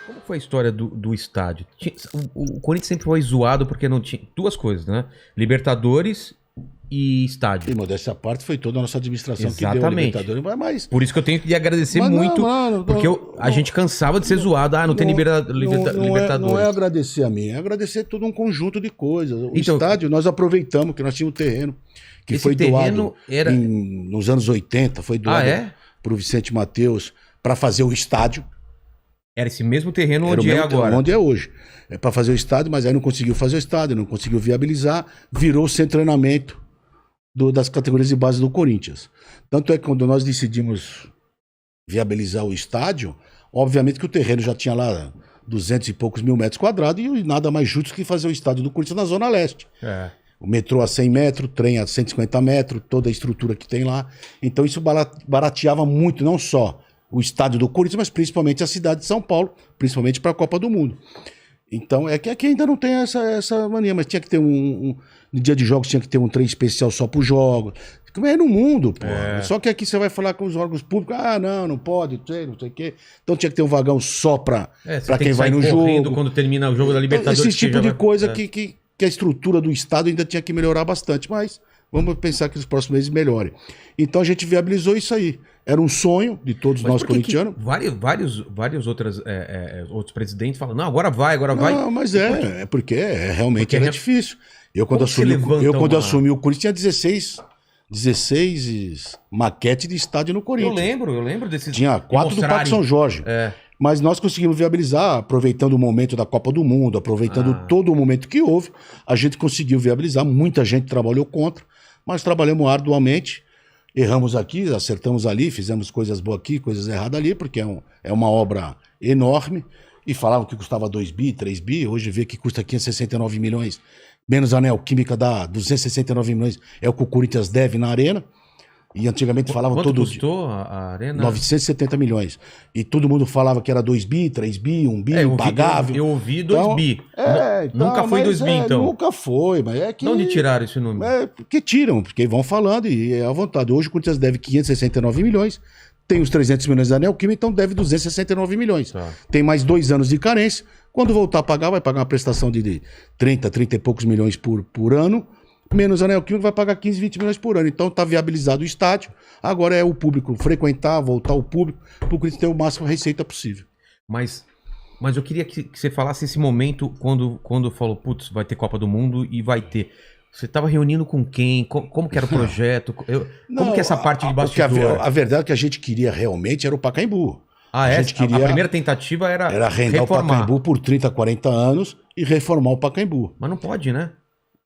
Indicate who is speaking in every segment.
Speaker 1: Como foi a história do estádio? O Corinthians sempre foi zoado porque não tinha duas coisas, né? Libertadores e estádio.
Speaker 2: E modéstia à parte, foi toda a nossa administração que deu a
Speaker 1: Exatamente.
Speaker 2: Libertadores. Mas
Speaker 1: Por isso que eu tenho que lhe agradecer
Speaker 2: Mas não,
Speaker 1: muito,
Speaker 2: mano,
Speaker 1: porque a gente cansava de ser zoado. Ah, não tem Libertadores.
Speaker 2: Não é agradecer a mim, é agradecer todo um conjunto de coisas. O
Speaker 1: Então,
Speaker 2: estádio, nós aproveitamos que nós tínhamos um terreno que
Speaker 1: esse
Speaker 2: foi
Speaker 1: terreno
Speaker 2: doado
Speaker 1: era...
Speaker 2: nos anos 80, foi doado para o Vicente Mateus para fazer o estádio.
Speaker 1: Era esse mesmo terreno
Speaker 2: Era
Speaker 1: onde é agora.
Speaker 2: Onde é hoje. É para fazer o estádio, mas aí não conseguiu fazer o estádio, não conseguiu viabilizar, virou sem treinamento das categorias de base do Corinthians. Tanto é que quando nós decidimos viabilizar o estádio, obviamente que o terreno já tinha lá 200 e poucos mil metros quadrados e nada mais justo que fazer o estádio do Corinthians na Zona Leste.
Speaker 1: É.
Speaker 2: O metrô a 100 metros, trem a 150 metros, toda a estrutura que tem lá. Então isso barateava muito, não só o estádio do Corinthians, mas principalmente a cidade de São Paulo, principalmente para a Copa do Mundo. Então é que aqui ainda não tem essa mania, mas tinha que ter no dia de jogos tinha que ter um trem especial só para os jogos. Como é no mundo, pô. Só que aqui você vai falar com os órgãos públicos, não pode, não sei o quê. Então tinha que ter um vagão só para quem vai no jogo.
Speaker 1: Quando termina o jogo da Libertadores.
Speaker 2: Esse tipo de coisa que a estrutura do Estado ainda tinha que melhorar bastante, mas vamos pensar que nos próximos meses melhore. Então a gente viabilizou isso aí. Era um sonho de todos nós corintianos.
Speaker 1: Vários outros presidentes falam, não, agora vai.
Speaker 2: Não, mas porque realmente era difícil. Eu quando assumi o Corinthians tinha 16 maquetes de estádio no Corinthians.
Speaker 1: Eu lembro desses.
Speaker 2: Tinha 4 do Parque São Jorge. Mas nós conseguimos viabilizar, aproveitando o momento da Copa do Mundo, aproveitando todo o momento que houve, a gente conseguiu viabilizar. Muita gente trabalhou contra, mas trabalhamos arduamente. Erramos aqui, acertamos ali, fizemos coisas boas aqui, coisas erradas ali, porque é uma obra enorme. E falavam que custava 2 bi, 3 bi, hoje vê que custa 569 milhões. Menos a Neoquímica dá 269 milhões, é o que o Corinthians deve na Arena. E antigamente falavam
Speaker 1: Quanto custou a Arena?
Speaker 2: 970 milhões. E todo mundo falava que era 2 bi, 3 bi, 1 bi, impagável.
Speaker 1: Eu ouvi 2 bi. Nunca foi 2 bi, então.
Speaker 2: Nunca foi, mas é que...
Speaker 1: De onde tiraram esse número?
Speaker 2: Porque tiram, porque vão falando e é à vontade. Hoje o Corinthians deve 569 milhões, tem os 300 milhões da Neoquímica, então deve 269 milhões. Tá. Tem mais 2 anos de carência. Quando voltar a pagar, vai pagar uma prestação de 30 e poucos milhões por ano. Menos a Neoquímica vai pagar 15, 20 milhões por ano. Então está viabilizado o estádio. Agora é o público frequentar, voltar ao público, para o Corinthians ter o máximo de receita possível.
Speaker 1: Mas eu queria que você falasse esse momento quando falou, putz, vai ter Copa do Mundo e vai ter. Você estava reunindo com quem? Como que era o projeto? Como que é essa parte de bastidor?
Speaker 2: A verdade é que a gente queria realmente era o Pacaembu.
Speaker 1: A primeira tentativa era
Speaker 2: arrendar o Pacaembu por 30, 40 anos e reformar o Pacaembu.
Speaker 1: Mas não pode, né?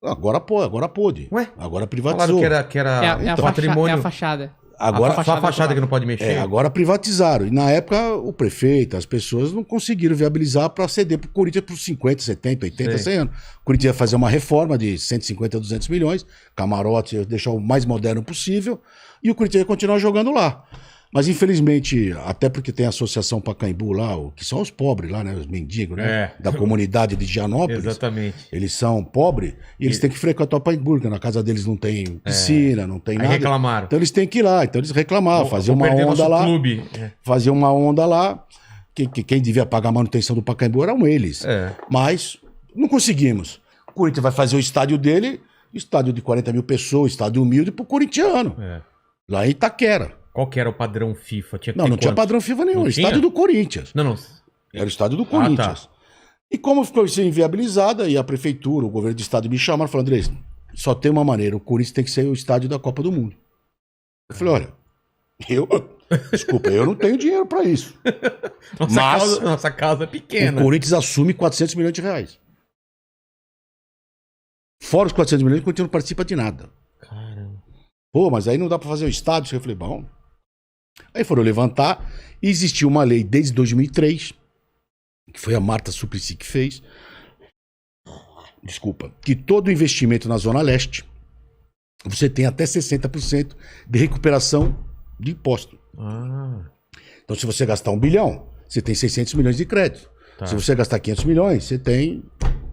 Speaker 2: Agora pôde.
Speaker 1: Ué?
Speaker 2: Agora privatizou.
Speaker 1: Falaram que era patrimônio.
Speaker 3: É a fachada.
Speaker 2: Agora,
Speaker 1: só a fachada que não pode mexer.
Speaker 2: Agora privatizaram. E na época o prefeito, as pessoas não conseguiram viabilizar para ceder para o Corinthians por 50, 70, 80, 100 anos. O Corinthians ia fazer uma reforma de 150, 200 milhões, camarote, deixar o mais moderno possível, e o Corinthians ia continuar jogando lá. Mas infelizmente, até porque tem a Associação Pacaembu lá, que são os pobres lá, né? Os mendigos, né? Da comunidade de Gianópolis.
Speaker 1: Exatamente.
Speaker 2: Eles são pobres e eles têm que frequentar o Pacaembu, porque na casa deles não tem piscina, não tem nada.
Speaker 1: Aí reclamaram.
Speaker 2: Então eles têm que ir lá. Então eles reclamavam, faziam uma onda lá. Faziam uma onda lá. Quem devia pagar a manutenção do Pacaembu eram eles. Mas não conseguimos. O Corinthians vai fazer o estádio dele, estádio de 40 mil pessoas, estádio humilde pro corintiano. Lá em Itaquera.
Speaker 1: Qual que era o padrão FIFA?
Speaker 2: Não tinha padrão FIFA nenhum. Era o estádio do Corinthians.
Speaker 1: Não.
Speaker 2: Era o estádio do Corinthians. Tá. E como ficou isso inviabilizada, e a prefeitura, o governo do estado me chamaram e falaram, André, só tem uma maneira, o Corinthians tem que ser o estádio da Copa do Mundo. Eu falei, olha, eu não tenho dinheiro para isso.
Speaker 1: Nossa causa é pequena.
Speaker 2: O Corinthians assume 400 milhões de reais. Fora os 400 milhões, o Corinthians não participa de nada.
Speaker 1: Caramba.
Speaker 2: Pô, mas aí não dá para fazer o estádio. Eu falei, bom... Aí foram levantar e existiu uma lei desde 2003, que foi a Marta Suplicy que fez, que todo investimento na Zona Leste, você tem até 60% de recuperação de imposto. Então se você gastar 1 bilhão, você tem 600 milhões de crédito. Tá. Se você gastar 500 milhões, você tem...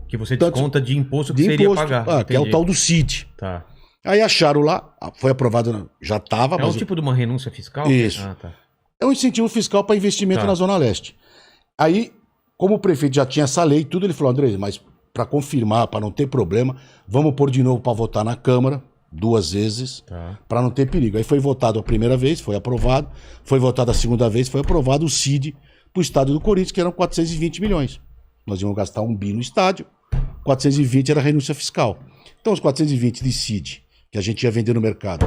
Speaker 1: Que você desconta de imposto que você iria pagar.
Speaker 2: Que é o tal do CID.
Speaker 1: Tá.
Speaker 2: Aí acharam lá, foi aprovado, já estava...
Speaker 1: É um tipo de uma renúncia fiscal?
Speaker 2: Isso.
Speaker 1: Tá.
Speaker 2: É um incentivo fiscal para investimento na Zona Leste. Aí Como o prefeito já tinha essa lei e tudo, ele falou, André, mas para confirmar, para não ter problema, vamos pôr de novo para votar na Câmara, 2 vezes, para não ter perigo. Aí foi votado a primeira vez, foi aprovado, foi votado a segunda vez, foi aprovado o CID para o estádio do Corinthians, que eram 420 milhões. Nós íamos gastar 1 bi no estádio, 420 era renúncia fiscal. Então os 420 de CID, que a gente ia vender no mercado,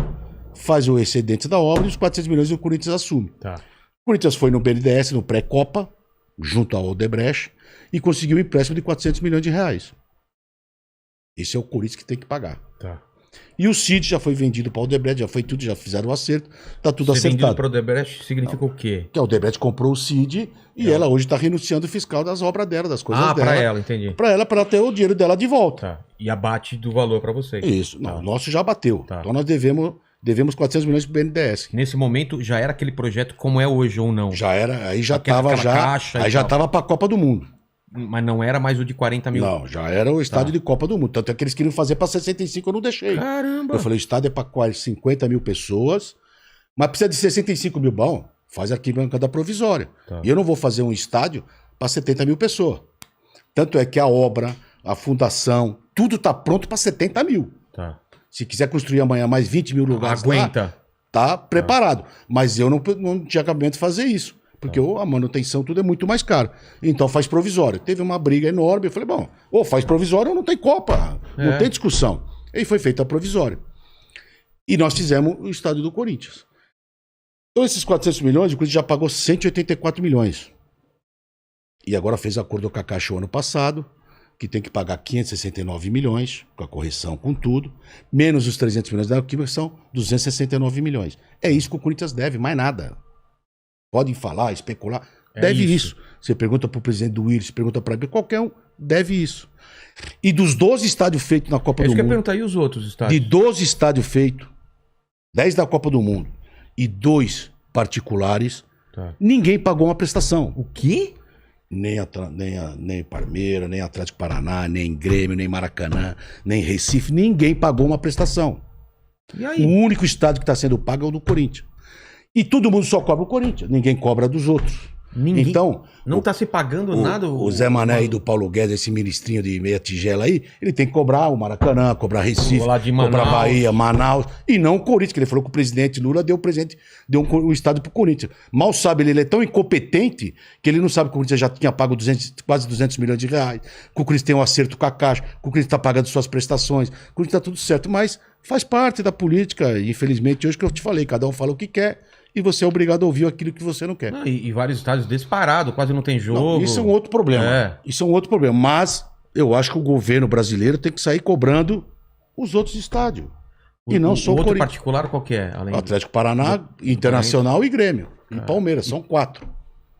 Speaker 2: faz o excedente da obra e os 400 milhões o Corinthians assume. O Corinthians foi no BNDES, no pré-Copa, junto ao Odebrecht, e conseguiu um empréstimo de 400 milhões de reais. Esse é o Corinthians que tem que pagar. E o CID já foi vendido para o Odebrecht, já foi tudo, já fizeram o acerto, tá tudo acertado.
Speaker 1: Vendido para o Odebrecht significa o quê?
Speaker 2: Que a Odebrecht comprou o CID e ela hoje está renunciando o fiscal das obras dela, das coisas dela.
Speaker 1: Para ela, entendi.
Speaker 2: Para ela, para ter o dinheiro dela de volta.
Speaker 1: E abate do valor para vocês.
Speaker 2: Isso, não, o nosso já bateu. Então nós devemos 400 milhões para o BNDES.
Speaker 1: Nesse momento já era aquele projeto como é hoje ou não?
Speaker 2: Já era, aí já estava para a Copa do Mundo.
Speaker 1: Mas não era mais o de 40 mil?
Speaker 2: Não, já era o estádio de Copa do Mundo. Tanto é que eles queriam fazer para 65, eu não deixei.
Speaker 1: Caramba!
Speaker 2: Eu falei, o estádio é para quase 50 mil pessoas, mas precisa de 65 mil. Bom, faz aqui bancada provisória. E eu não vou fazer um estádio para 70 mil pessoas. Tanto é que a obra, a fundação, tudo está pronto para 70 mil. Se quiser construir amanhã mais 20 mil lugares,
Speaker 1: aguenta.
Speaker 2: Tá preparado. Mas eu não tinha cabimento de fazer isso. Porque a manutenção, tudo é muito mais caro. Então faz provisório. Teve uma briga enorme. Eu falei, bom, ou faz provisório ou não tem Copa. Não tem discussão. E foi feita a provisória. E nós fizemos o estádio do Corinthians. Então esses 400 milhões, o Corinthians já pagou 184 milhões. E agora fez acordo com a Caixa o ano passado, que tem que pagar 569 milhões, com a correção, com tudo, menos os 300 milhões da Equipe, são 269 milhões. É isso que o Corinthians deve, mais nada. Podem falar, especular. Deve isso. Você pergunta para o presidente do Willis, pergunta para qualquer um, deve isso. E dos 12 estádios feitos na Copa do Mundo...
Speaker 1: Eu perguntar, e os outros estádios?
Speaker 2: De 12 estádios feitos, 10 da Copa do Mundo e 2 particulares, ninguém pagou uma prestação.
Speaker 1: O quê?
Speaker 2: Nem Palmeiras, nem Atlético Paraná, nem Grêmio, nem Maracanã, nem Recife, ninguém pagou uma prestação.
Speaker 1: E aí?
Speaker 2: O único estádio que está sendo pago é o do Corinthians. E todo mundo só cobra o Corinthians, ninguém cobra dos outros.
Speaker 1: Ninguém,
Speaker 2: então,
Speaker 1: não está se pagando nada.
Speaker 2: O Zé Mané aí do Paulo Guedes, esse ministrinho de meia tigela aí, ele tem que cobrar o Maracanã, cobrar Recife, cobrar Bahia, Manaus, e não o Corinthians, que ele falou que o presidente Lula deu um estádio pro Corinthians. Mal sabe, ele é tão incompetente que ele não sabe que o Corinthians já tinha pago quase 200 milhões de reais, que o Corinthians tem um acerto com a Caixa, que o Corinthians está pagando suas prestações, que o Corinthians está tudo certo, mas faz parte da política, e infelizmente hoje que eu te falei, cada um fala o que quer, e você é obrigado a ouvir aquilo que você não quer.
Speaker 1: E vários estádios disparados, quase não tem jogo.
Speaker 2: Não, isso é um outro problema. Isso é um outro problema. Mas eu acho que o governo brasileiro tem que sair cobrando os outros estádios. E não só o
Speaker 1: outro particular qual que é?
Speaker 2: Além Atlético Paraná, Internacional e Grêmio. E Palmeiras, são 4.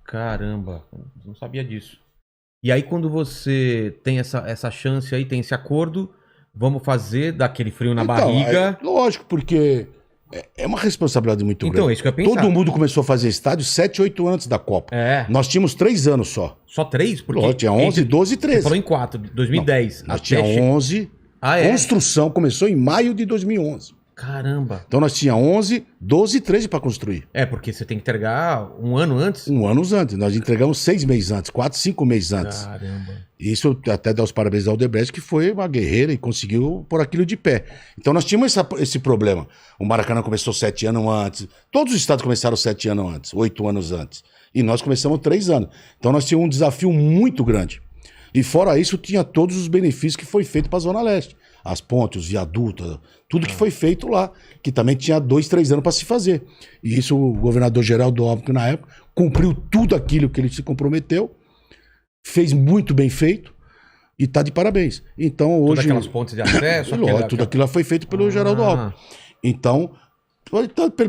Speaker 1: Caramba, não sabia disso. E aí quando você tem essa chance aí, tem esse acordo, vamos fazer daquele frio na barriga.
Speaker 2: Lógico, porque... É uma responsabilidade muito grande.
Speaker 1: Então, é isso que eu ia pensar.
Speaker 2: Todo mundo começou a fazer estádio 7, 8 anos antes da Copa. Nós tínhamos 3 anos só.
Speaker 1: Só 3? Porque
Speaker 2: tinha 11, 12 e 13. Você
Speaker 1: falou em 4, 2010.
Speaker 2: Nós tinha 11. Construção começou em maio de 2011.
Speaker 1: Caramba.
Speaker 2: Então nós tinha 11, 12 e 13 para construir.
Speaker 1: Porque você tem que entregar um ano antes?
Speaker 2: Um ano antes. Nós entregamos 6 meses antes, 4, 5 meses antes.
Speaker 1: Caramba.
Speaker 2: Isso até dá os parabéns ao Odebrecht, que foi uma guerreira e conseguiu pôr aquilo de pé. Então nós tínhamos esse problema. O Maracanã começou 7 anos antes. Todos os estados começaram 7 anos antes, 8 anos antes. E nós começamos 3 anos. Então nós tínhamos um desafio muito grande. E fora isso, tinha todos os benefícios que foi feito para a Zona Leste. As pontes, os viadutos, tudo que foi feito lá. Que também tinha 2, 3 anos para se fazer. E isso o governador Geraldo Alckmin, na época, cumpriu tudo aquilo que ele se comprometeu. Fez muito bem feito. E tá de parabéns. Então hoje...
Speaker 1: Todas aquelas pontes de acesso...
Speaker 2: Tudo aquilo foi feito pelo Geraldo Alckmin. Então,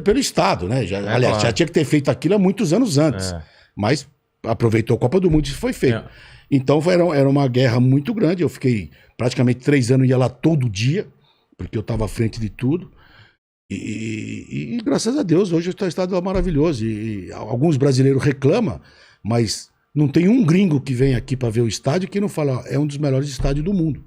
Speaker 2: pelo Estado, né? Já tinha que ter feito aquilo há muitos anos antes. Mas aproveitou a Copa do Mundo e foi feito. Então era uma guerra muito grande. Eu fiquei praticamente 3 anos, ia lá todo dia, porque eu estava à frente de tudo. E graças a Deus, hoje o estado é maravilhoso. E alguns brasileiros reclamam, mas não tem um gringo que vem aqui para ver o estádio que não fala, é um dos melhores estádios do mundo.